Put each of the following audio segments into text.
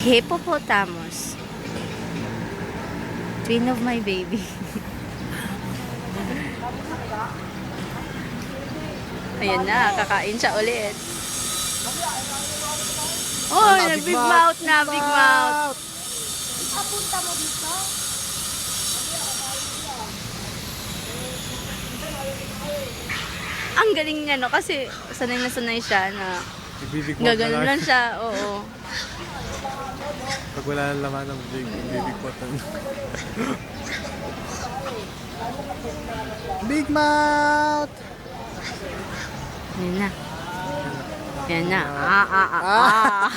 Hippopotamus. Twin of my baby. Ayan na, kakain siya ulit. Oh, nag-big mouth na, big mouth. Apunta mo dito? Ang galing niya, no? Kasi sanay na sanay siya na gaganon lang siya, oo. Pag wala nang laman ng big pot. Big mouth! Yan na. Yan na. Ah.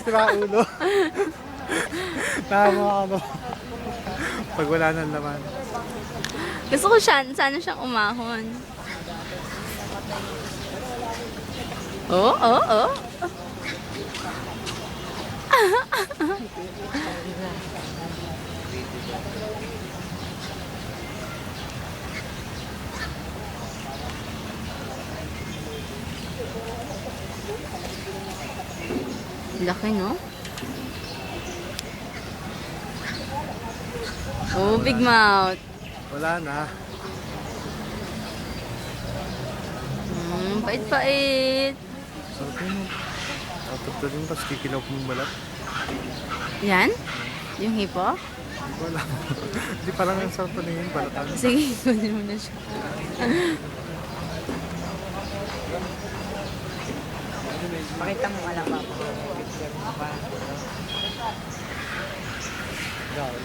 Sira ulo. Tama ako. Pag wala nang laman. Gusto ko sana siyang umahon. Oh. Laki, no? Oh, big mouth. Wala na. Pait-pait. Sarap yun. Tatapos din, tapos kikilaw mong balat. Yan? Yung hipo? Hindi ko alam. Hindi pa lang ang sarap paningin, balatan. Sige, kunin mo na siya. Pakita mo alam ba?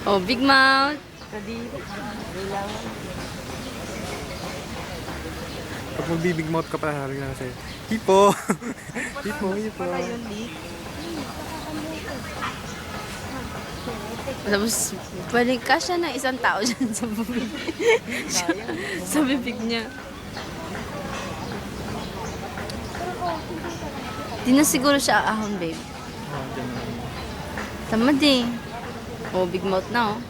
Oh, big mouth. Pag magbibig mouth ka pa, haring lang sa'yo. Hipo! Hipo. Tapos, balik ka siya ng isang tao dyan sa bibig. Sa bibig niya. Di na siguro siya aahon, babe. Tamad eh. Oh, big mouth na, oh.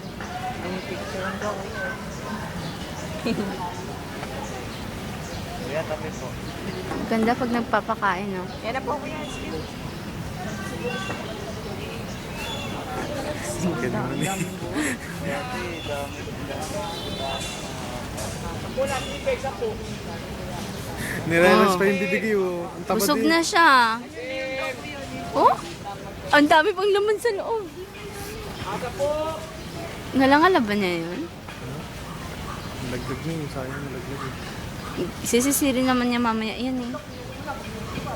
Kuya, tabi po. Ganda pag nagpapakain, no? Yan na po kuya. Ganun eh. Nirelas pa yung bibig oh. Ang tamad Busog eh. na siya. Oh? Ang dami pang laman sa loob. Nalangala ba niya yun? Laglag niya yung sayang nalaglag eh. Sisisirin naman niya mamaya. Yan eh.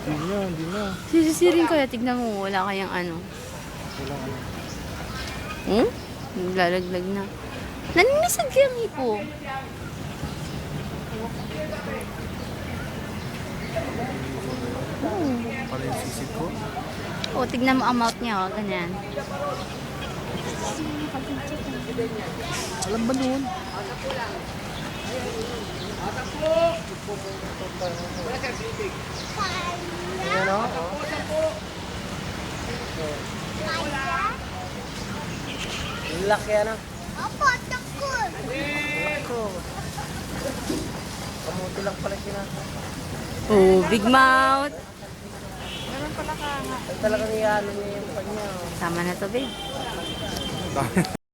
Hindi na. Sisisirin kaya. Tignan mo. Wala kayang ano. Wala ka na. Hmm? Lalaglag na. Naninisag kaya ang hipo. Para yung sisig ko. Oh, tignan mo ang mouth niya. Oh, ganyan. Alam ba nun? Ayan o. Laki ano? Opo, takot. Ako. Kamuti lang pala sila. Oh, big mouth. Meron pala ka nga. Talagang iyan niya yung kanya. Tama na to, babe.